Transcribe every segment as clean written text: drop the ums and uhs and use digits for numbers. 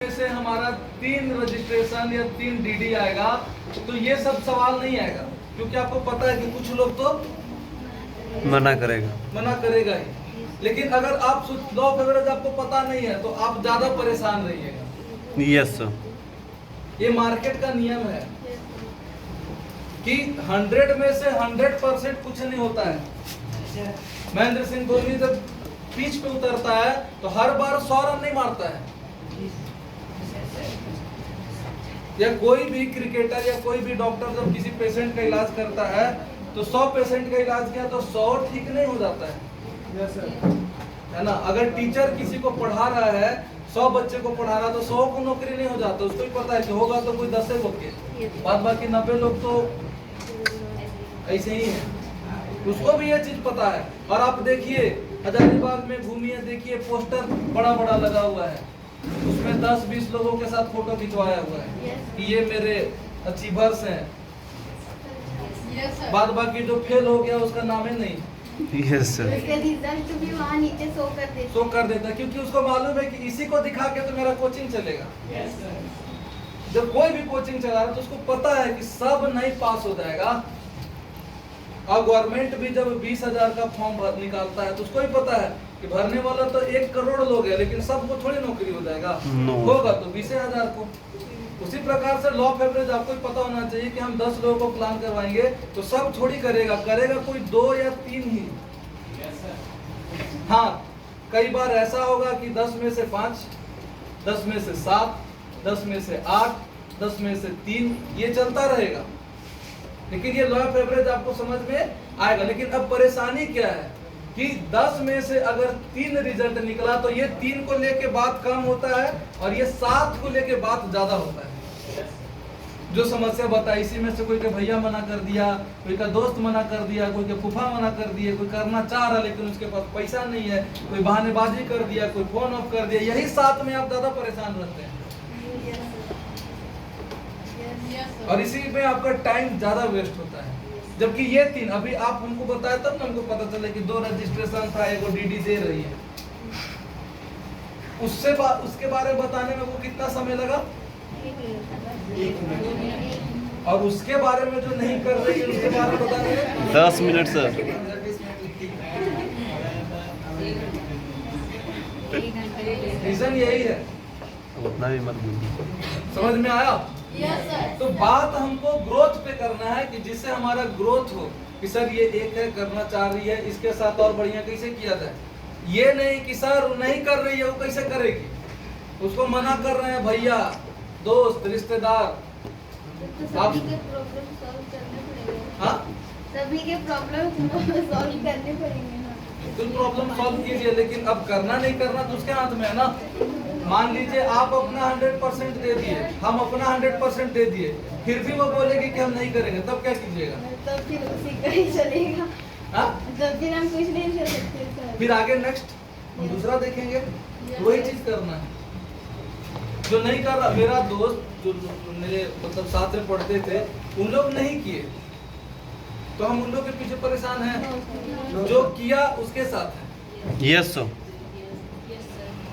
से हमारा 3 रजिस्ट्रेशन या 3 डीडी आएगा, तो ये सब सवाल नहीं आएगा, क्योंकि आपको पता है कि कुछ लोग तो मना करेगा ही। लेकिन अगर आप लॉ ऑफ एवरेज आपको पता नहीं है तो आप ज्यादा परेशान रहिएगा। यस सर, ये मार्केट का नियम है कि 100 में से 100% कुछ नहीं होता है। महेंद्र सिंह धोनी जब पिच पे उतरता है तो हर बार 100 रन नहीं मारता है, या कोई भी क्रिकेटर या कोई भी डॉक्टर जब किसी पेशेंट का इलाज करता है तो 100 पेशेंट का इलाज किया तो 100 ठीक नहीं हो जाता है, है ना। अगर टीचर किसी को पढ़ा रहा है, 100 बच्चे को पढ़ा रहा है तो 100 को नौकरी नहीं हो जाता, उसको भी पता है कि होगा तो कोई 10 लोग के, बाद बाकी 90 लोग तो ऐसे ही है, उसको भी ये चीज पता है। और आप देखिए हजारीबाग में घूमिए, देखिए पोस्टर बड़ा बड़ा लगा हुआ है, उसमें 10-20 लोगों के साथ फोटो खिंचवाया हुआ है कि ये मेरे अचीवर्स हैं, बाद बाकी जो फेल हो गया उसका नाम ही नहीं। यस सर, उसके रिजल्ट भी वहाँ नीचे शो कर देता, क्योंकि उसको मालूम है कि इसी को दिखा के तो मेरा कोचिंग चलेगा। जब कोई भी कोचिंग चला रहा है तो उसको पता है कि सब नहीं पास हो जाएगा। और गवर्नमेंट भी जब 20,000 का फॉर्म निकालता है तो उसको भी पता है कि भरने वाला तो 1 करोड़ लोग है, लेकिन सबको थोड़ी नौकरी हो जाएगा, होगा तो 20,000 को। उसी प्रकार से लॉ ऑफ एवरेज आपको भी पता होना चाहिए कि हम 10 लोगों को प्लान करवाएंगे तो सब थोड़ी करेगा कोई 2 या 3 ही। हाँ, कई बार ऐसा होगा कि 10 में से 5, 10 में से 7, 10 में से 8, 10 में से 3, ये चलता रहेगा। लेकिन ये लॉ ऑफ एवरेज आपको समझ में आएगा। लेकिन अब परेशानी क्या है कि 10 में से अगर 3 रिजल्ट निकला तो ये 3 को लेके बात कम होता है और ये 7 को लेके बात ज्यादा होता है। जो समस्या बताई, इसी में से कोई का भैया मना कर दिया, कोई का दोस्त मना कर दिया, कोई का फूफा मना कर दिया, कोई करना चाह रहा लेकिन उसके पास पैसा नहीं है, कोई बहानेबाजी कर दिया, कोई फोन ऑफ कर दिया, यही 7 में आप ज्यादा परेशान रहते हैं और इसी में आपका टाइम ज्यादा वेस्ट होता है। जबकि ये 3 अभी आप हमको बताया तब ना हमको पता चले कि 2 रजिस्ट्रेशन था, 1 डीडी दे रही है, उसके बारे में बताने में वो कितना समय लगा, 1 मिनट। और उसके बारे में जो नहीं कर रही है उसके बारे में बताने में 10 मिनट सर। रीजन यही है, उतना भी मत बोलिए। समझ में आया? है। तो बात हमको ग्रोथ पे करना है कि जिससे हमारा ग्रोथ हो कि सर ये एक है, करना चाह रही है, इसके साथ और बढ़िया कैसे किया जाए। ये नहीं कि सर नहीं कर रही है, वो कैसे करेगी, उसको मना कर रहे हैं भैया, दोस्त, रिश्तेदार। आप हाँ, सभी के प्रॉब्लम सॉल्व करने पड़ेंगे ना। बिल्कुल प्रॉब्लम सॉल्व कीजिए, लेकिन अब करना नहीं करना तो उसके हाथ में है ना। मान लीजिए आप अपना 100% दे दिए, हम अपना 100% दे दिए, फिर भी वो बोलेगी कि हम नहीं करेंगे, तब क्या कीजिएगा? तब फिर उसी का ही चलेगा। हाँ, तब फिर हम कुछ नहीं कर सकते सर। फिर आगे नेक्स्ट हम दूसरा देखेंगे। वही चीज करना है जो नहीं कर रहा। मेरा दोस्त जो मेरे मतलब साथ में पढ़ते थे, उन लोग नहीं किए तो हम उन लोग के पीछे परेशान हैं। जो किया उसके साथ है, यस सर,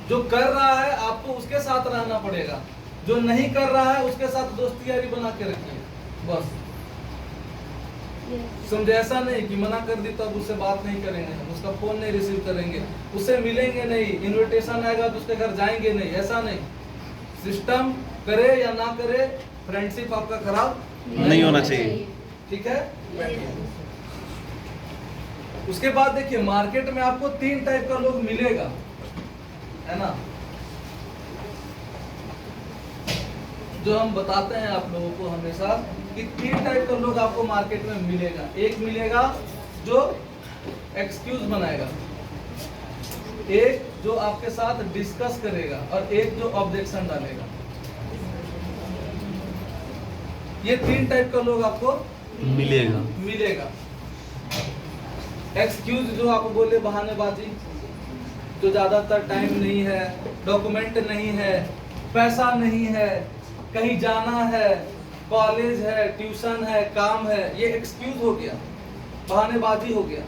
जो कर रहा है आपको उसके साथ रहना पड़ेगा, जो नहीं कर रहा है उसके साथ दोस्ती यारी बना के रखिए बस। समझे? ऐसा नहीं कि मना कर दी तब उससे बात नहीं करेंगे, हम उसका फोन नहीं रिसीव करेंगे, उससे मिलेंगे नहीं, इनविटेशन आएगा तो उसके घर जाएंगे नहीं, ऐसा नहीं। सिस्टम करे या ना करे, फ्रेंडशिप आपका खराब नहीं होना चाहिए। ठीक है। उसके बाद देखिए मार्केट में आपको 3 टाइप का लोग मिलेगा, है ना, जो हम बताते हैं आप लोगों को हमेशा कि 3 टाइप का लोग आपको मार्केट में मिलेगा। एक मिलेगा जो एक्सक्यूज बनाएगा, एक जो आपके साथ डिस्कस करेगा और एक जो ऑब्जेक्शन डालेगा। ये 3 टाइप का लोग आपको मिलेगा। एक्सक्यूज जो आप बोले बहानेबाजी, जो ज्यादातर टाइम नहीं है, डॉक्यूमेंट नहीं है, पैसा नहीं है, कहीं जाना है, कॉलेज है, ट्यूशन है, काम है, ये एक्सक्यूज हो गया, बहानेबाजी हो गया।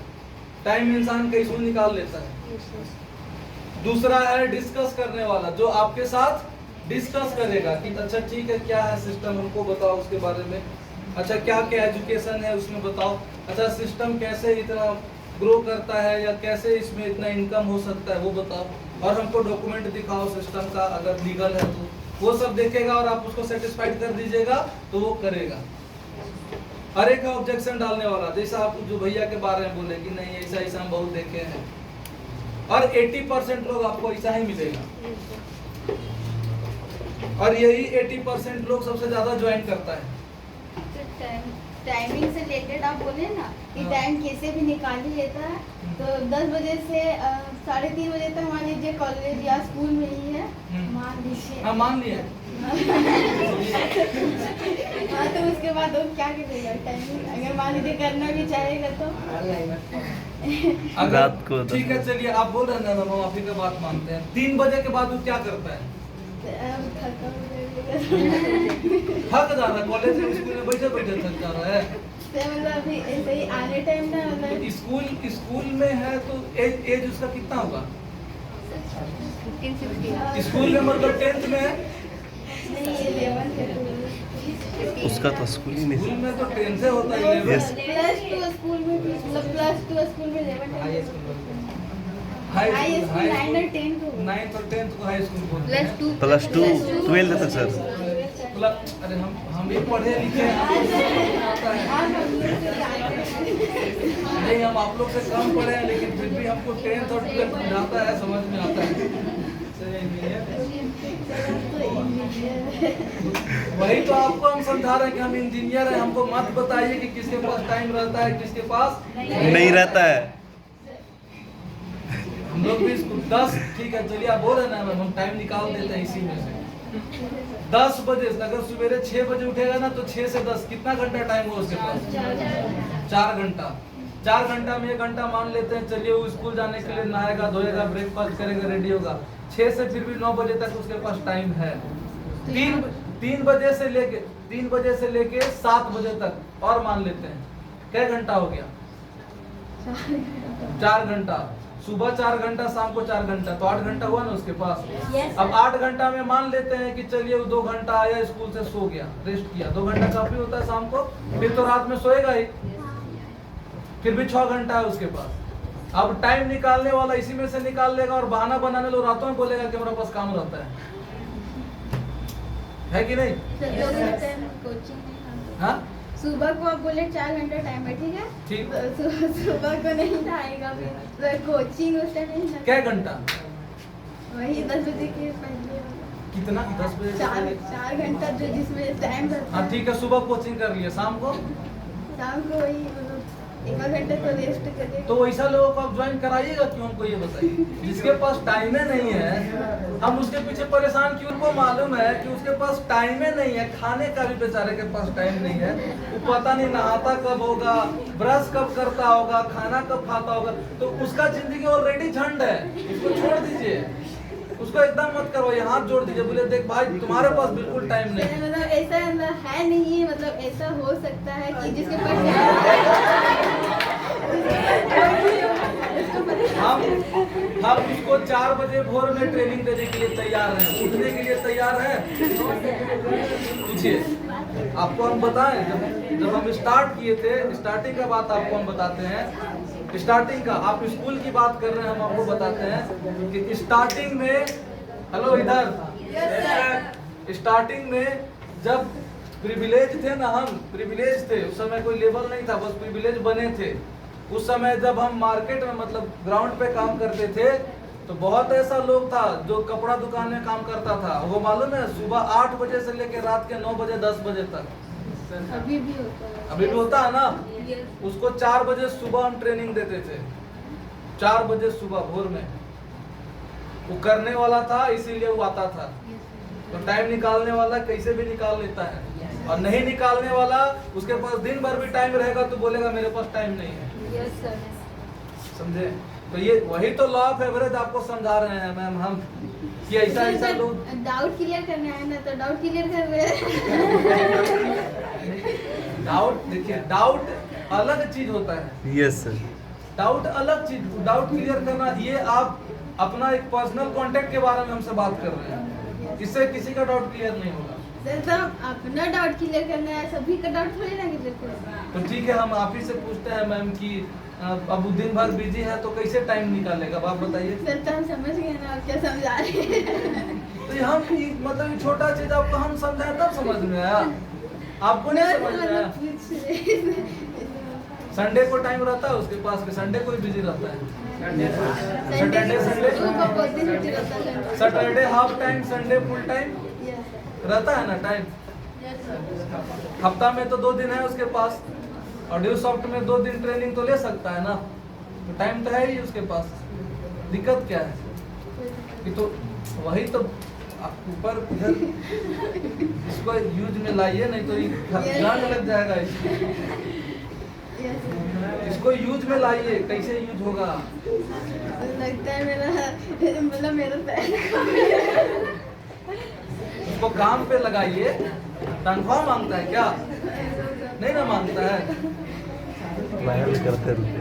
टाइम इंसान कैसे निकाल लेता है। दूसरा है डिस्कस करने वाला, जो आपके साथ डिस्कस करेगा कि अच्छा ठीक है क्या है सिस्टम, हमको बताओ उसके बारे में। अच्छा क्या क्या एजुकेशन है उसमें बताओ। अच्छा सिस्टम कैसे इतना ग्रो करता है या कैसे इसमें इतना इनकम हो सकता है वो बताओ, और हमको डॉक्यूमेंट दिखाओ सिस्टम का, अगर लीगल है तो वो सब देखेगा और आप उसको सेटिस्फाइड कर दीजिएगा तो वो करेगा। हर एक ऑब्जेक्शन डालने वाला, जैसा आप जो भैया के बारे में बोले कि नहीं ऐसा ऐसा हम बहुत देखे हैं, और 80% लोग आपको ऐसा ही मिलेगा, और यही 80% लोग सबसे ज्यादा ज्वाइन करता है। टाइमिंग से रिलेटेड आप बोले ना कि हाँ। टाइम कैसे भी निकाल ही लेता है, तो 10 बजे से 3:30 बजे तक मान लीजिए कॉलेज या स्कूल में ही है, मान लीजिए। हाँ मान लिया। हाँ तो उसके बाद वो क्या करेगा टाइमिंग, अगर मान लीजिए करना भी चाहेगा तो अगर रात को ठीक है चलिए आप बोल रहे हैं ना, हम आप ही का बात मानते हैं। 3 बजे के बाद वो क्या करता है? थक जा रहा है, कॉलेज में स्कूल में बैठे बैठे थक जा रहा है। मतलब अभी ऐसे ही आने टाइम ना मतलब स्कूल में है तो एज उसका कितना होगा? स्कूल में मतलब 10th में है। नहीं 11th है। उसका तो स्कूल ही स्कूल नहीं। में तो 10 से होता है 11। Yes. +2 स्कूल में भी, मतलब +2 स्कूल में 11 हाई हाई स्कूल 9 और 10 को 9th और 10th को हाई स्कूल बोलते हैं। +2 12 तक सर। अरे हम भी पढ़े लिखे हैं, आता है। नहीं हम आप लोग से कम पढ़े हैं, लेकिन फिर भी हमको 10th और 12th समझाता है, समझ में आता है। वही तो आपको हम समझा रहे हैं कि हम इंजीनियर हैं, हमको मत बताइए कि किसके पास टाइम रहता है किसके पास नहीं रहता है। हम लोग भी इसको 10 ठीक है चलिए आप बोल रहे हैं ना, हम टाइम निकाल देते हैं इसी में से। 10 बजे अगर सवेरे 6 बजे उठेगा ना तो 6 से 10 कितना घंटा टाइम होगा उसके पास? 4 घंटा। 4 घंटा में 1 घंटा मान लेते हैं चलिए वो स्कूल जाने के लिए नहाएगा धोएगा ब्रेकफास्ट करेगा रेडी होगा। 6 से फिर भी 9 बजे तक उसके पास टाइम है। 3 बजे से लेके 7 बजे तक और मान लेते हैं क्या घंटा हो गया? 4 घंटा। सुबह 4 घंटा शाम को 4 घंटा, तो 8 घंटा हुआ ना उसके पास। अब 8 घंटा में मान लेते हैं कि चलिए वो 2 घंटा आया स्कूल से सो गया रेस्ट किया, 2 घंटा काफी होता है शाम को, फिर तो रात में सोएगा ही, फिर भी 6 घंटा है उसके पास। अब टाइम निकालने वाला इसी में से निकाल लेगा और बहाना बनाने लो रातों में बोलेगा कि हमारे पास काम रहता है कि नहीं? हाँ सुबह को आप बोले 4 घंटा टाइम है ठीक है, ठीक। तो सुबह को नहीं ना आएगा, फिर कोचिंग उस टाइम नहीं ना। क्या घंटा? वही 10 बजे के पहले कितना? 10 बजे से पहले? 4 घंटा जो जिसमें टाइम रहता हाँ है। ठीक है सुबह कोचिंग कर लिए, शाम को शाम को वही मतलब 1 घंटे तो रेस्ट करेगा। तो वैसा लोगों को आप ज्वाइन कराइएगा क्यों? हमको ये बताइए। जिसके पास टाइम ही नहीं है हम उसके पीछे परेशान क्यों? उनको मालूम है कि उसके पास टाइम ही नहीं है, खाने का भी बेचारे के पास टाइम नहीं है, वो पता नहीं नहाता कब होगा, ब्रश कब करता होगा, खाना कब खाता होगा, तो उसका जिंदगी ऑलरेडी झंड है, उसको छोड़ दीजिए, उसको एकदम मत करो, ये हाथ जोड़ दीजिए, बोले देख भाई तुम्हारे पास बिल्कुल टाइम नहीं है। मतलब ऐसा है नहीं, मतलब ऐसा हो सकता है कि जिसके पास हम उसको 4 बजे भोर में ट्रेनिंग देने के लिए तैयार हैं, उठने के लिए तैयार हैं। पूछिए आपको हम बताएं, जब हम स्टार्ट किए थे, स्टार्टिंग का बात आपको हम बताते हैं। स्टार्टिंग का आप स्कूल की बात कर रहे हैं, हम आपको बताते हैं कि स्टार्टिंग में, हेलो इधर, स्टार्टिंग में जब प्रिविलेज थे ना, हम प्रिविलेज थे, उस समय कोई लेवल नहीं था, बस प्रिविलेज बने थे। उस समय जब हम मार्केट में मतलब ग्राउंड पे काम करते थे तो बहुत ऐसा लोग था जो कपड़ा दुकान में काम करता था, वो मालूम है सुबह 8 बजे से लेकर रात के 9 बजे 10 बजे तक अभी भी होता है, अभी भी होता है ना। उसको 4 बजे सुबह हम ट्रेनिंग देते थे, 4 बजे सुबह भोर में। वो करने वाला था इसीलिए वो आता था। तो टाइम निकालने वाला कैसे भी निकाल लेता है, और नहीं निकालने वाला उसके पास दिन भर भी टाइम रहेगा तो बोलेगा मेरे पास टाइम नहीं है। समझे? तो ये वही तो लॉ ऑफ एवरेज आपको समझा रहे हैं मैम हम, कि ऐसा ऐसा लोग डाउट क्लियर करना है ना, तो डाउट क्लियर कर रहे हैं। डाउट देखिए, डाउट अलग चीज होता है। Yes sir. डाउट अलग चीज, डाउट क्लियर करना, ये आप अपना एक पर्सनल कांटेक्ट के बारे में हमसे बात कर रहे हैं। इससे किसी का डाउट क्लियर नहीं होगा। सर तो अपना डाउट क्लियर करना है, सभी का डाउट थोड़ी ना क्लियर करना है। तो ठीक है, हम आप ही से पूछते हैं मैम कि अब वो दिन भर बिजी है तो कैसे टाइम निकालेगा, आप बताइए। सर तो हम समझ गए ना, आप क्या समझा रहे हैं। तो हम मतलब ये छोटा चीज आपको हम समझाए तब समझ में आया, आपको नहीं समझ में आया। संडे को टाइम रहता है उसके पास कि संडे को ही बिजी रहता है। Saturday half time, Sunday full time रहता है ना टाइम। हफ्ता में तो 2 दिन है उसके पास, और ड्यू सॉफ्ट में 2 दिन ट्रेनिंग तो ले सकता है ना, तो टाइम तो है ही उसके पास। दिक्कत क्या है कि तो वही तो ऊपर इधर इसको यूज में लाइए, नहीं तो जान लग जाएगा इसको यूज में लाइए, कैसे यूज होगा। लगता है मेरा मतलब मेरा इसको काम पे लगाइए। तनख्वाह मांगता है क्या? नहीं ना मांगता है। वायरल करते रुके,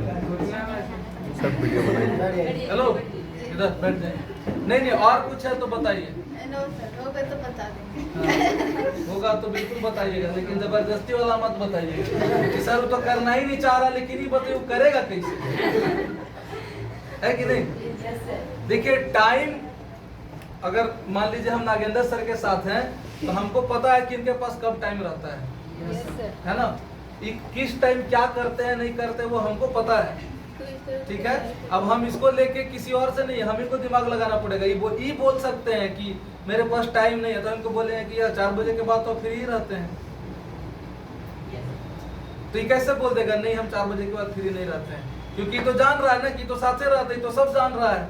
सब वीडियो बनाइए। हेलो, इधर बैठ जाइए। नहीं और कुछ है तो बताइए। नो सर, होगा तो बता देंगे। होगा तो बिल्कुल बताइएगा, लेकिन जबरदस्ती वाला मत बताइएगा कि सर वो तो करना ही नहीं चाह रहा, लेकिन ये बताइए वो करेगा कैसे, है कि नहीं। देखिए टाइम, अगर मान लीजिए हम नागेंद्र सर के साथ हैं तो हमको पता है कि इनके पास कब टाइम रहता है ना, किस टाइम क्या करते हैं नहीं करते वो हमको पता है, ठीक है। अब हम इसको लेके किसी और से नहीं, हम इनको दिमाग लगाना पड़ेगा। ये बोल सकते हैं कि मेरे पास टाइम नहीं है, तो इनको बोलेंगे कि यार 4 बजे के बाद तो फ्री ही रहते हैं, तो ये कैसे बोल देगा नहीं हम 4 बजे के बाद फ्री नहीं रहते हैं, क्योंकि तो जान रहा है ना कि तो साथ से रहते, तो सब जान रहा है।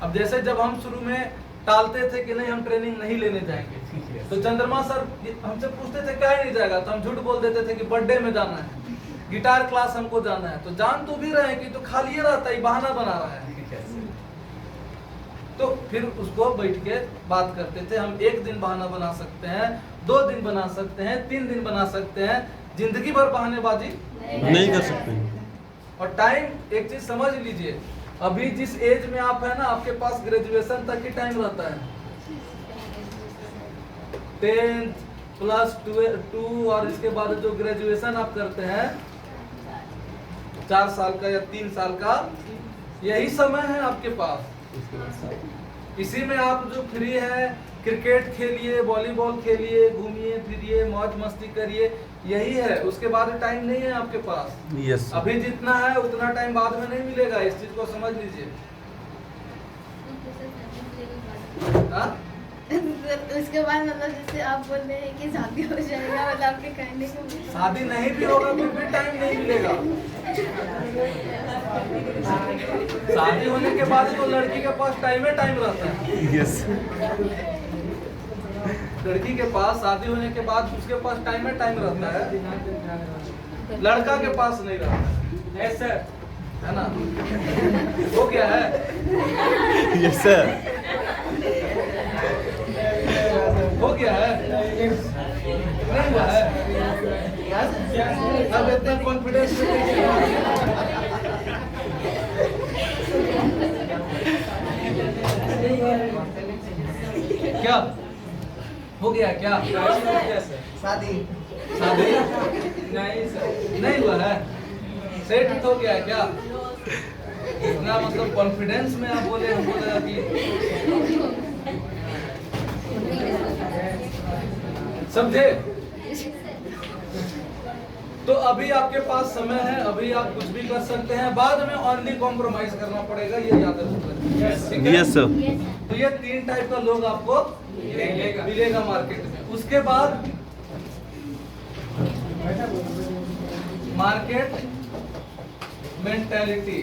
अब जैसे जब हम शुरू में टालते थे कि नहीं हम ट्रेनिंग नहीं लेने जाएंगे, तो चंद्रमा सर हमसे पूछते थे क्या ही नहीं जाएगा, तो हम झूठ बोल देते थे कि बर्थडे में जाना है, गिटार क्लास हमको जाना है, तो जान तो भी रहे कि तो खाली रहता है, बहाना बना रहा है। तो फिर उसको बैठ के बात करते थे, हम 1 दिन बहाना बना सकते हैं, 2 दिन बना सकते हैं, 3 दिन बना सकते हैं, जिंदगी भर बहानेबाजी नहीं कर सकते। और टाइम एक चीज समझ लीजिए, अभी जिस एज में आप है ना, आपके पास ग्रेजुएशन तक ही टाइम रहता है। 10th प्लस 2 और इसके बाद जो ग्रेजुएशन आप करते हैं 4 साल का या 3 साल का, यही समय है आपके पास। इसी में आप जो फ्री है, क्रिकेट खेलिए, वॉलीबॉल खेलिए, घूमिए फिरिए, मौज मस्ती करिए, यही है। उसके बाद टाइम नहीं है आपके पास। यस, अभी जितना है उतना टाइम बाद में नहीं मिलेगा, इस चीज को समझ लीजिए। उसके बाद मतलब जैसे आप बोल रहे हैं कि शादी हो जाएगा, मतलब आपके कहने को शादी नहीं भी होगा फिर भी टाइम नहीं मिलेगा। शादी होने के बाद तो लड़की के पास टाइम रहता है। यस, लड़की के पास शादी होने के बाद उसके पास टाइम रहता है, लड़का के पास नहीं रहता है सर, है ना। वो क्या है? यस सर, हो गया है, नहीं हुआ है। अब इतना कॉन्फिडेंस क्या हो गया? क्या शादी नहीं हुआ है, सेट हो गया है क्या? इतना मतलब कॉन्फिडेंस में आप बोले, हमको लगा कि समझे। तो अभी आपके पास समय है, अभी आप कुछ भी कर सकते हैं, बाद में ओनली कॉम्प्रोमाइज करना पड़ेगा, ये याद रखिएगा। Yes sir. तो ये 3 टाइप का लोग आपको मिलेगा मार्केट में। उसके बाद मार्केट मेंटालिटी,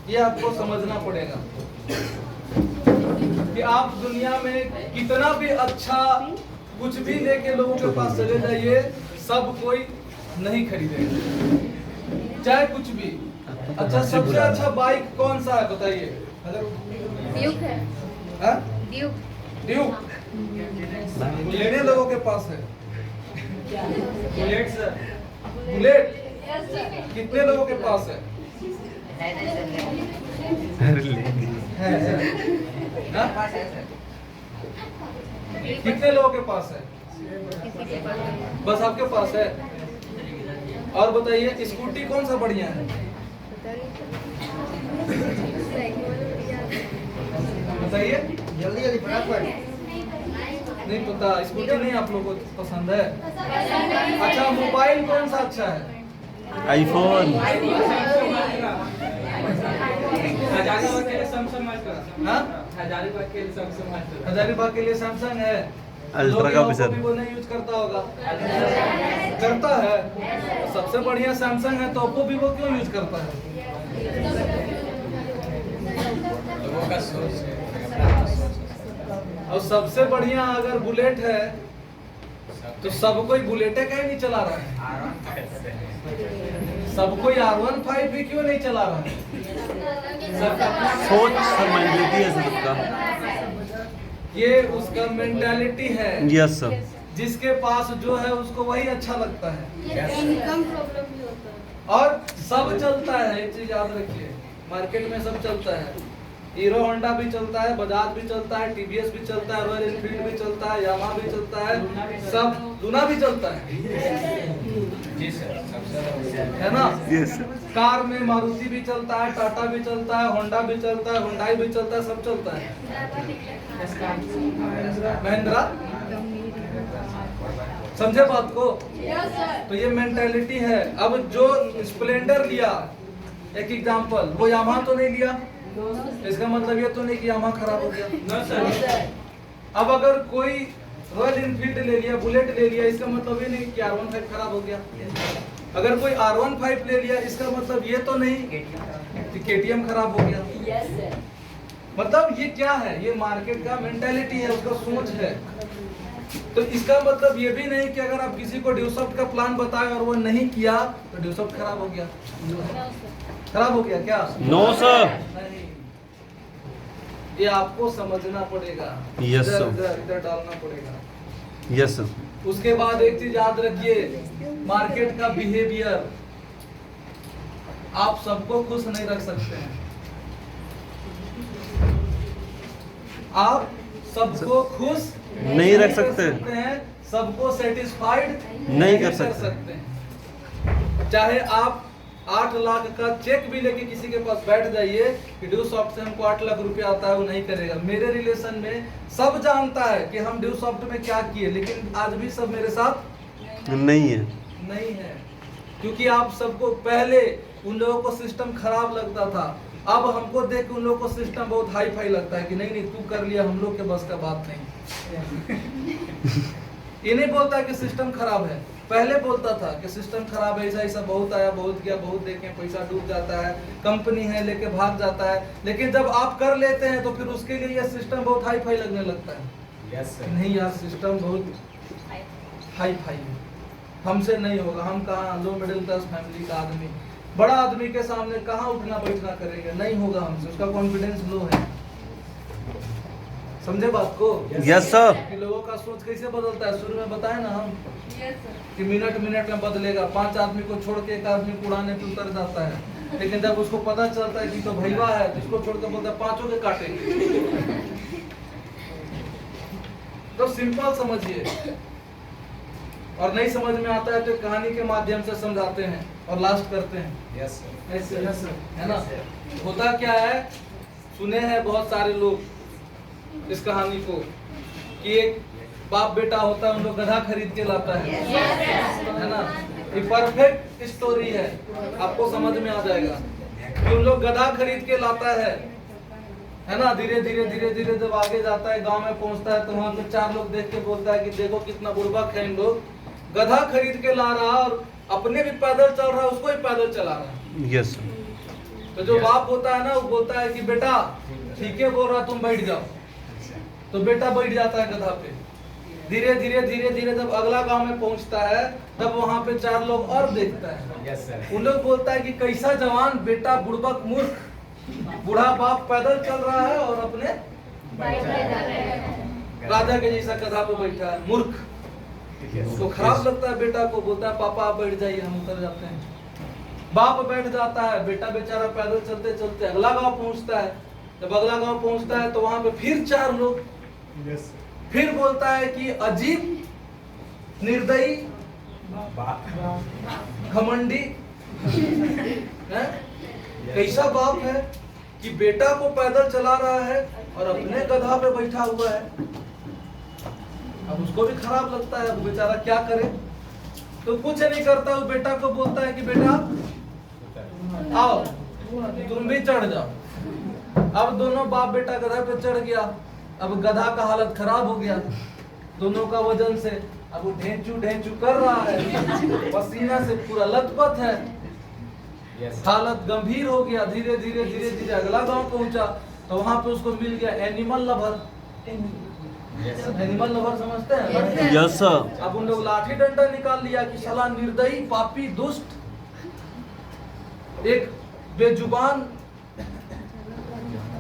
ये आपको समझना पड़ेगा कि आप दुनिया में कितना भी अच्छा कुछ भी लेके लोगों के पास चले जाइए, सब कोई नहीं खरीदेगा, चाहे कुछ भी। अच्छा, सबसे अच्छा बाइक कौन सा है बताइए? ड्यूक है। हाँ? ड्यूक। ड्यूक कितने लोगों के पास है? बुलेट सर, बुलेट कितने लोगों के पास है? अरे ले है। हाँ? कितने लोगों के पास है? बस आपके पास है। और बताइए स्कूटी कौन सा बढ़िया है? बताइए। जल्दी जल्दी फटाफट। नहीं पता, स्कूटी नहीं आप लोगों को पसंद है? अच्छा, मोबाइल कौन सा अच्छा है? आईफोन। हजारीबाग के लिए सैमसंग मस्त है। हाँ? हजारीबाग के लिए सैमसंग मस्त है। हजारीबाग के लिए सैमसंग है। अल्ट्रा का भी सर। वो नहीं यूज करता होगा? करता है। सबसे बढ़िया सैमसंग है तो ओप्पो वीवो क्यों यूज करता है? लोगों का सोच है। और सबसे बढ़िया अगर बुलेट है तो सब कोई बुलेटे का ही नहीं चला रहा है। सब कोई R15 भी क्यों नहीं चला रहा है? सोच सर, मेंटालिटी है सर उसका। ये उसका मेंटालिटी है। Yes sir. जिसके पास जो है उसको वही अच्छा लगता है। इनकम प्रॉब्लम भी होता है। और सब चलता है, एक चीज याद रखिए, मार्केट में सब चलता है। हीरो होंडा भी चलता है, बजाज भी चलता है, टीवीएस भी चलता है, रॉयल एनफील्ड भी चलता है, यामाहा भी चलता है, सब लूना भी चलता है। जी सर। है ना? Yes sir. कार में मारुति भी चलता है, टाटा भी चलता है, होंडा भी चलता है, हुंडई भी चलता है, सब चलता है। महिंद्रा, समझे बात को? तो ये मेंटालिटी है। अब जो स्प्लेंडर लिया, एक एग्जांपल, वो यामाहा तो नहीं लिया, इसका मतलब ये तो नहीं कि यामाहा खराब हो गया। No sir. अब अगर कोई रॉयल एनफील्ड ले लिया, बुलेट ले लिया, इसका मतलब ये नहीं कि R15 खराब हो गया। अगर कोई R15 ले लिया, इसका मतलब ये तो नहीं कि KTM खराब हो गया। मतलब ये क्या है? ये मार्केट का मेंटालिटी है, उसका सोच है। तो इसका मतलब ये भी नहीं कि अगर आप किसी को ड्यूसॉफ्ट का प्लान बताएं और वो नहीं किया तो ड्यूसॉफ्ट खराब हो गया। खराब हो गया क्या? No sir. नहीं, ये आपको समझना पड़ेगा। Yes, sir. इधर डालना पड़ेगा। Yes sir. उसके बाद एक चीज याद रखिए, मार्केट का बिहेवियर। आप सबको खुश नहीं रख सकते हैं। आप सबको खुश नहीं रख सकते हैं, सबको सेटिस्फाइड नहीं कर सकते। हैं। चाहे आप 8 लाख का चेक भी लेके किसी के पास बैठ जाइए कि ड्यूसॉफ्ट से हमको 8 लाख रुपया आता है, वो नहीं करेगा। मेरे रिलेशन में सब जानता है कि हम ड्यूसॉफ्ट में क्या किए, लेकिन आज भी सब मेरे साथ नहीं है। नहीं है। क्योंकि आप सबको पहले उन लोगों को सिस्टम खराब लगता था, अब हमको देख के उन लोगों को सिस्टम बहुत हाई फाई लगता है कि नहीं नहीं तू कर लिया, हम लोग के बस का बात नहीं। ये नहीं बोलता कि सिस्टम खराब है, पहले बोलता था कि सिस्टम खराब है, ऐसा ऐसा बहुत आया, बहुत गया, बहुत देखे, पैसा डूब जाता है, कंपनी है लेके भाग जाता है। लेकिन जब आप कर लेते हैं तो फिर उसके लिए यह सिस्टम बहुत हाई फाई लगने लगता है। Yes sir. नहीं यार, सिस्टम बहुत हाई फाई है, हमसे नहीं होगा। हम कहाँ लो मिडिल क्लास फैमिली का आदमी, बड़ा आदमी के सामने कहाँ उठना बैठना करेंगे, नहीं होगा हमसे, उसका कॉन्फिडेंस लो है। समझे बात को? Yes sir. कि लोगों का सोच कैसे बदलता है, शुरू में बताए ना हम कि मिनट मिनट में बदलेगा। 5 आदमी को छोड़ के 1 आदमी उड़ाने पे उतर जाता है, लेकिन जब उसको पता चलता है कि तो भैया है तो इसको छोड़ कर बोलता है 5 के काटेंगे। तो सिंपल समझिए, और नहीं समझ में आता है तो कहानी के माध्यम से समझाते हैं और लास्ट करते हैं। Yes sir. ऐसे है ना? होता क्या है, सुने हैं बहुत सारे लोग इस कहानी को कि एक बाप बेटा होता है, उन लोग गधा खरीद के लाता है ना? ये परफेक्ट स्टोरी है, आपको समझ में आ जाएगा कि उन लोग गधा खरीद के लाता है ना? धीरे धीरे धीरे धीरे जब आगे जाता है, गांव में पहुंचता है तो वहां पे 4 लोग देख के बोलता है कि देखो कितना बुड़बक है इन लोग, गधा खरीद के ला रहा और अपने भी पैदल चल रहा है, उसको भी पैदल चला रहा है। यस। तो जो बाप होता है ना, वो बोलता है कि बेटा ठीक है बोल रहा, तुम बैठ जाओ। तो बेटा बैठ जाता है गधा पे। धीरे धीरे धीरे धीरे जब अगला गांव में पहुंचता है तब वहां पे 4 लोग और देखता है। Yes sir. उन लोग बोलता है कि कैसा जवान बेटा, बुड़बक मूर्ख, बूढ़ा बाप पैदल चल रहा है और अपने राजा के जैसा गधा पे बैठा है, मूर्ख। उसको खराब लगता है बेटा को, बोलता है पापा आप बैठ जाइए, हम उतर जाते हैं। बाप बैठ जाता है, बेटा बेचारा पैदल चलते चलते अगला गांव पहुंचता है। जब अगला गांव पहुंचता है तो वहां पे फिर 4 लोग फिर बोलता है कि अजीब, निर्दयी, घमंडी है? कैसा बाप है कि बेटा को पैदल चला रहा है और अपने गधा पे बैठा हुआ है। अब उसको भी खराब लगता है, वो बेचारा क्या करे, तो कुछ नहीं करता। वो बेटा को बोलता है कि बेटा आओ तुम भी चढ़ जाओ। अब दोनों बाप बेटा गधा पे चढ़ गया। अब गधा का हालत खराब हो गया दोनों का वजन से। अब वो ढेंचू कर रहा है, पसीना से पूरा लथपथ है, हालत गंभीर हो गया। धीरे धीरे अगला गांव पहुंचा तो वहां पे उसको मिल गया एनिमल लवर। एनिमल लवर समझते हैं? Yes sir. अब उन लोग लाठी डंडा निकाल लिया कि साला निर्दयी, पापी, दुष्ट, एक बेजुबान,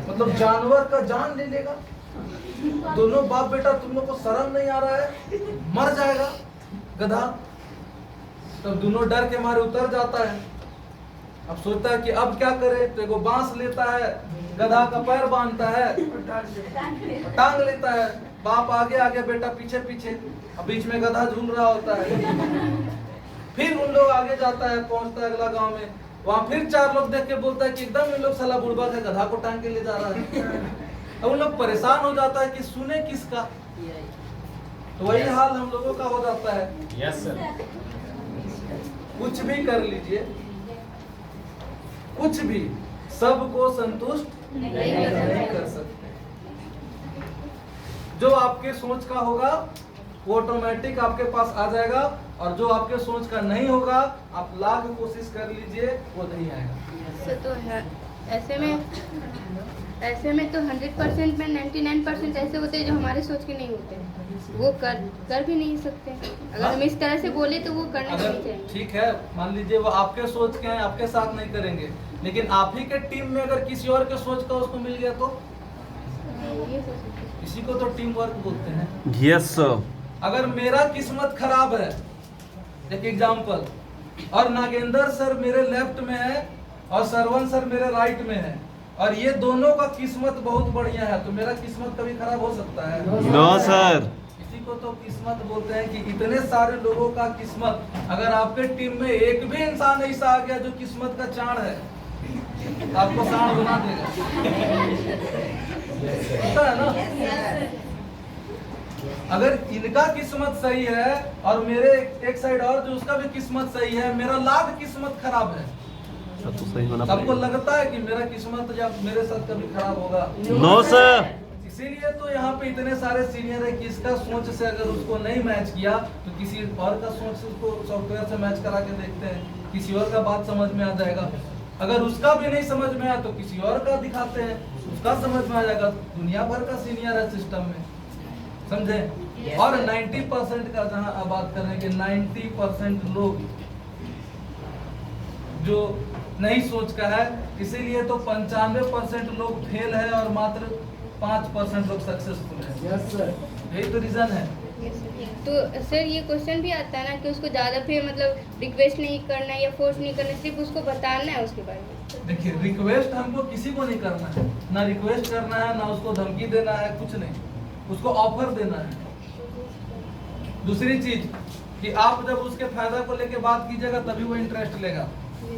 मतलब जानवर का जान ले लेगा। दोनों बाप बेटा, तुम लोग को शर्म नहीं आ रहा है? मर जाएगा गधा। तब दोनों डर के मारे उतर जाता है। अब सोचता है कि अब क्या करे, तो एगो बांस लेता है, गधा का पैर बांधता है, टांग लेता है। बाप आगे आगे, बेटा पीछे पीछे, अब बीच में गधा झूल रहा होता है। फिर उन लोग आगे जाता है, पहुंचता है अगला गांव में। वहां फिर 4 लोग देख के बोलता है कि एकदम इन लोग साला बुड़बक है, गधा को टांग के ले जा रहा है। अब उन लोग परेशान हो जाता है कि सुने किसका। तो वही हाल हम लोगों का हो जाता है। Yes sir. कुछ भी कर लीजिए, कुछ भी, सबको संतुष्ट नहीं कर सकते। जो आपके सोच का होगा वो ऑटोमेटिक आपके पास आ जाएगा, और जो आपके सोच का नहीं होगा आप लाख कोशिश कर लीजिए वो नहीं आएगा। तो है ऐसे में तो 100% में 99% ऐसे होते हैं जो हमारे सोच के नहीं होते, वो कर भी नहीं सकते। अगर हम इस तरह से बोले तो वो करना नहीं अगर चाहिए। ठीक है, मान लीजिए वो आपके सोच के हैं, आपके साथ नहीं करेंगे, लेकिन आप ही के टीम में अगर किसी और के सोच का उसको मिल गया तो ये सोच सकते हैं। इसी को तो टीम वर्क बोलते हैं। Yes sir. अगर मेरा किस्मत खराब है, एक एग्जांपल, और नागेंद्र सर मेरे लेफ्ट में है और सरवन सर मेरे राइट में है, और ये दोनों का किस्मत बहुत बढ़िया है, तो मेरा किस्मत कभी खराब हो सकता है? No sir. इसी को तो किस्मत बोलते हैं कि इतने सारे लोगों का किस्मत, अगर आपके टीम में एक भी इंसान ऐसा आ गया जो किस्मत का चाण है, आपको सांड बना देगा। पता है ना? अगर इनका किस्मत सही है और मेरे एक साइड और जो उसका भी किस्मत सही है, मेरा लाख किस्मत खराब है, तो सही होना सबको लगता है कि मेरा किस्मत जब मेरे साथ कभी खराब होगा। No sir. इसीलिए तो यहाँ पे इतने सारे सीनियर है कि इसका सोच से अगर उसको नहीं मैच किया तो किसी और का सोच से उसको सॉफ्टवेयर से मैच करा के देखते हैं, किसी और का बात समझ में आ जाएगा। अगर उसका भी नहीं समझ में आया तो किसी और का दिखाते हैं, उसका समझ में आ जाएगा। दुनिया भर का सीनियर है सिस्टम में, समझे? और 90% का जहाँ आप बात कर रहे हैं कि 90% लोग जो नहीं सोच का है, इसीलिए तो 95% लोग फेल है और मात्र 5% लोग सक्सेसफुल है। Yes sir. यही तो रीजन है। तो सर ये क्वेश्चन भी आता है ना कि उसको ज़्यादा फिर मतलब रिक्वेस्ट नहीं करना या फोर्स नहीं करना, सिर्फ उसको बताना है उसके बारे में। देखिए, रिक्वेस्ट हमको किसी को नहीं करना है, ना रिक्वेस्ट करना है, ना उसको धमकी देना है, कुछ नहीं, उसको ऑफर देना है। दूसरी चीज कि आप जब उसके फायदा को लेके बात कीजिएगा तभी वो इंटरेस्ट लेगा,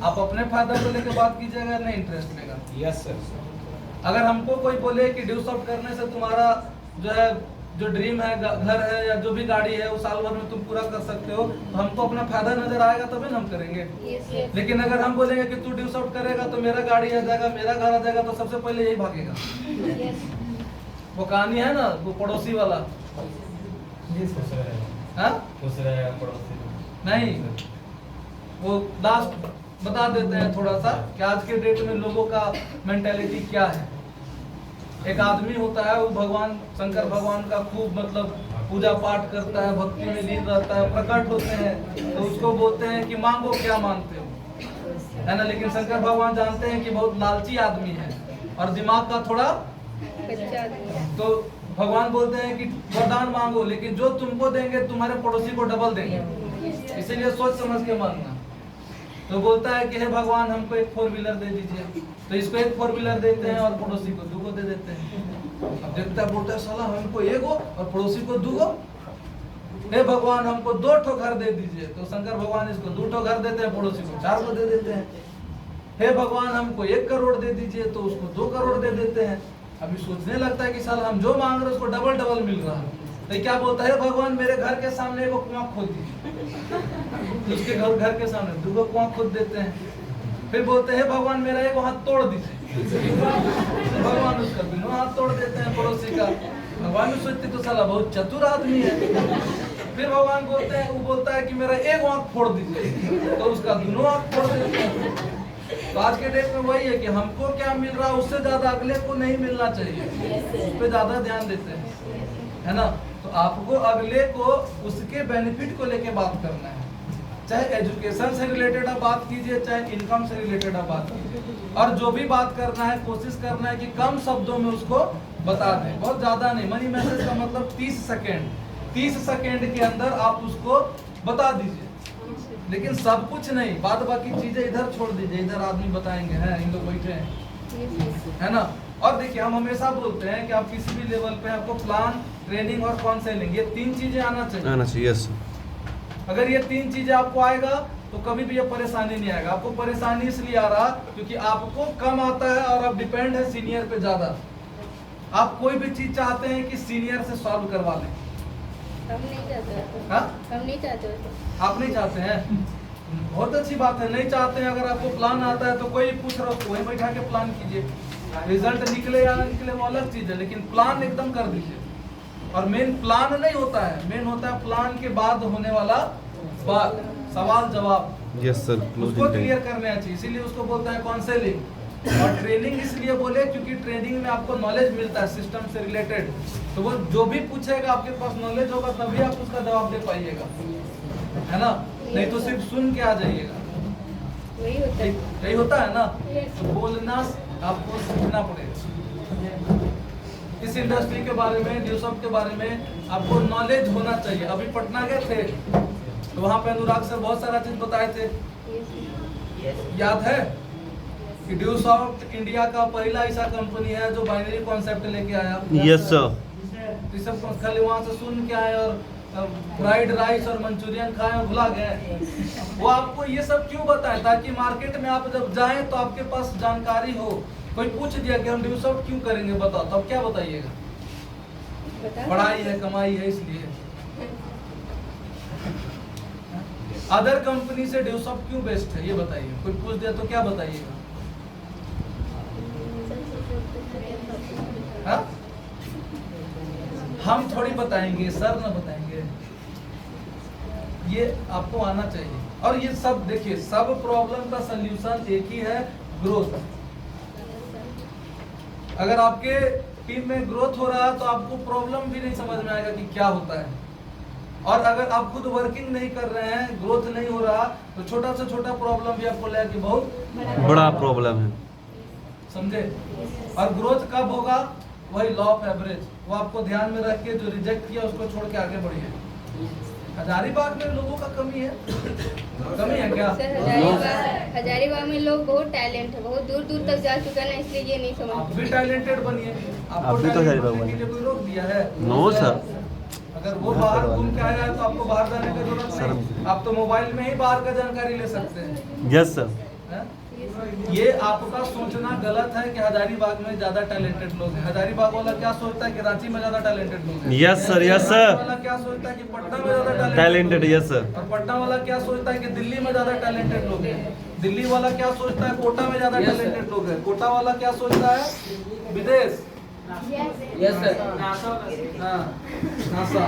आप अपने फायदा को लेके बात कीजिएगा नहीं इंटरेस्ट लेगा। Yes sir. अगर हमको कोई बोले कि ड्यू शॉफ्ट करने से तुम्हारा जो है जो ड्रीम है, घर है या जो भी गाड़ी है वो साल भर में तुम पूरा कर सकते हो, तो हमको अपना फायदा नजर आएगा तभी ना हम करेंगे। लेकिन अगर हम बोलेंगे कि तू ड्यू शॉफ्ट करेगा तो मेरा गाड़ी आ जाएगा, मेरा घर आ जाएगा, तो सबसे पहले यही भागेगा। वो कहानी है ना, वो पड़ोसी वाला, हाँ? नहीं, वो लास्ट बता देते हैं थोड़ा सा कि आज के डेट में लोगों का मेंटेलिटी क्या है। एक आदमी होता है, वो भगवान शंकर भगवान का खूब मतलब पूजा पाठ करता है, भक्ति में लीन रहता है, प्रकट होते हैं, तो उसको बोलते हैं कि मांगो क्या मांगते हो, है ना। लेकिन शंकर भगवान जानते हैं कि बहुत लालची आदमी है और दिमाग का थोड़ा कच्चा आदमी है। तो भगवान बोलते हैं कि वरदान मांगो, लेकिन जो तुमको देंगे तुम्हारे पड़ोसी को डबल देंगे, इसीलिए सोच समझ के मांगना। तो बोलता है कि हे भगवान हमको एक 4 व्हीलर दे दीजिए, तो इसको एक 4 व्हीलर देते हैं और पड़ोसी को 2 को दे देते हैं। अब देखता है बोलता है साला हमको एगो और पड़ोसी को दूगो। हे भगवान हमको 2 ठो घर दे दीजिए, तो शंकर भगवान इसको 2 ठो घर देते हैं, पड़ोसी को 4 को दे देते हैं। हे भगवान हमको 1 करोड़ दे दीजिए, तो उसको 2 करोड़ दे देते हैं। अभी सोचने लगता है कि साला हम जो मांग रहे हैं उसको डबल मिल रहा है, तो क्या बोलता है भगवान मेरे घर के सामने एगो कुआं खोद दीजिए, उसके घर के सामने 2 कुआं खोद देते हैं। फिर बोलते हैं भगवान मेरा एगो हाथ तोड़ दीजिए, भगवान उसका दोनों हाथ तोड़ देते हैं पड़ोसी का। भगवान भी सोचते तो साला बहुत चतुर आदमी है। फिर भगवान बोलते हैं, वो बोलता है कि मेरा एक आंख फोड़ दीजिए, तो उसका दोनों आंख फोड़ देते हैं। तो आज के डेट में वही है कि हमको क्या मिल रहा है उससे ज्यादा अगले को नहीं मिलना चाहिए, उस पर ज्यादा ध्यान देते हैं, है ना। तो आपको अगले को उसके बेनिफिट को लेके बात करना है, चाहे एजुकेशन से रिलेटेड आप बात कीजिए, चाहे इनकम से रिलेटेड आप बात कीजिए, और जो भी बात करना है कोशिश करना है कि कम शब्दों में उसको बता दें, बहुत ज्यादा नहीं। मनी मैसेज का मतलब 30 सेकेंड के अंदर आप उसको बता दीजिए, लेकिन सब कुछ नहीं, बाद बाकी चीजें इधर छोड़ दीजिए, इधर आदमी बताएंगे, हैं इन लोग बैठे हैं, है ना। और देखिए हम हमेशा बोलते हैं कि आप किसी भी लेवल पे आपको प्लान, ट्रेनिंग और काउंसलिंग, ये 3 चीजें आना चाहिए। यस। अगर ये 3 चीजें आपको आएगा तो कभी भी ये परेशानी नहीं आएगा। आपको परेशानी इसलिए आ रहा क्योंकि आपको कम आता है और आप डिपेंड है सीनियर पे ज्यादा। आप कोई भी चीज चाहते हैं कि सीनियर से सॉल्व करवा लें, हम नहीं चाहते। हाँ? हम नहीं चाहते। आप नहीं चाहते हैं, बहुत अच्छी बात है, नहीं चाहते हैं। अगर आपको प्लान आता है तो कोई पूछ रहा हो वही बैठा के प्लान कीजिए, रिजल्ट निकले या ना निकले वो अलग चीज है, लेकिन प्लान एकदम कर दीजिए। और मेन प्लान नहीं होता है, मेन होता है प्लान के बाद होने वाला बात, सवाल जवाब। Yes sir. उसको क्लियर करना चाहिए, इसीलिए उसको बोलता है काउंसलिंग। और ट्रेनिंग इसलिए बोले क्योंकि ट्रेनिंग में आपको नॉलेज मिलता है सिस्टम से रिलेटेड, तो वो जो भी पूछेगा आपके पास नॉलेज होगा तभी आप उसका जवाब दे पाइएगा, है ना। नहीं तो सिर्फ सुन के आ जाइएगा, वही होता है। यही होता है ना। तो बोलना आपको सीखना पड़ेगा। इस इंडस्ट्री के बारे में, ड्यूसॉफ्ट के बारे में आपको नॉलेज होना चाहिए। अभी पटना गए थे तो वहाँ पे अनुराग सर बहुत सारा चीज बताए थे, याद है कि ड्यूसॉफ्ट इंडिया का पहला ऐसा कंपनी है जो बाइनरी कॉन्सेप्ट लेके आया। Yes sir. ये सब खाली वहाँ से सुन के आए और फ्राइड राइस और मंचूरियन खाए और भुला गए। वो आपको ये सब क्यों बताएं, ताकि मार्केट में आप जब जाएं तो आपके पास जानकारी हो। कोई पूछ दिया कि हम ड्यूसॉफ्ट क्यों करेंगे बताओ, तो अब क्या बताइएगा? पढ़ाई है, कमाई है, इसलिए। अदर कंपनी से ड्यूसॉफ्ट क्यों बेस्ट है ये बताइए। कोई पूछ दिया तो क्या बताइएगा? हाँ? हम थोड़ी बताएंगे, सर ना बताएंगे, ये आपको आना चाहिए। और ये सब देखिए, सब प्रॉब्लम का सल्यूशन एक ही है, ग्रोथ। अगर आपके टीम में ग्रोथ हो रहा है तो आपको प्रॉब्लम भी नहीं समझ में आएगा कि क्या होता है। और अगर आप खुद वर्किंग नहीं कर रहे हैं, ग्रोथ नहीं हो रहा, तो छोटा से छोटा प्रॉब्लम भी आपको लगा कि बहुत बड़ा प्रॉब्लम है, समझे। और ग्रोथ कब होगा? वही लॉ ऑफ एवरेज, वो आपको ध्यान में रख के जो रिजेक्ट किया उसको छोड़ के आगे बढ़िए। हजारीबाग में लोगों का कमी है, कमी है क्या? सर हजारीबाग में लोग बहुत टैलेंट है, बहुत दूर दूर तक जा चुका है ना, इसलिए ये नहीं समझ। आप भी टैलेंटेड बनिए, आप आपको भी तो हजारीबाग टैलेंट बनने के लिए कोई रोक दिया है? No sir. अगर वो बाहर घूम के आया है तो आपको बाहर जाने की जरूरत नहीं, आप तो मोबाइल में ही बाहर का जानकारी ले सकते हैं। Yes sir. हैं? ये आपका सोचना गलत है कि हजारीबाग में ज्यादा टैलेंटेड लोग हैं। हजारीबाग वाला क्या सोचता है कि रांची में ज्यादा टैलेंटेड लोग हैं। Yes sir, yes sir. Ranchi वाला क्या सोचता है कि पटना में ज्यादा टैलेंटेड, यस सर। और पटना वाला क्या सोचता है कि दिल्ली में ज्यादा टैलेंटेड लोग हैं। दिल्ली वाला क्या सोचता है कोटा में ज्यादा टैलेंटेड लोग हैं। कोटा वाला क्या सोचता है विदेश। Yes sir. हाँ, नासा।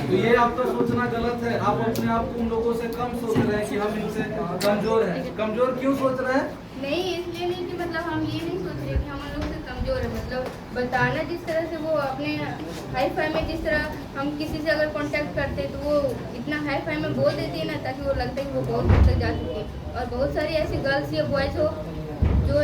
तो ये आपका सोचना गलत है। आप अपने आप को उन लोगों से कम सोच रहे हैं कि हम इनसे कमजोर हैं। कमजोर क्यों सोच रहे हैं? नहीं, इसलिए नहीं कि मतलब हम ये नहीं सोच रहे कि हम उन लोग से कमजोर है। मतलब बताना जिस तरह से वो अपने हाई फाई में, जिस तरह हम किसी से अगर कांटेक्ट करते हैं तो वो इतना हाई फाई में बोल देती है ना, ताकि वो लगता है कि वो बहुत दूर तक जा चुकी है। और बहुत सारी ऐसी गर्ल्स या बॉयज हो जो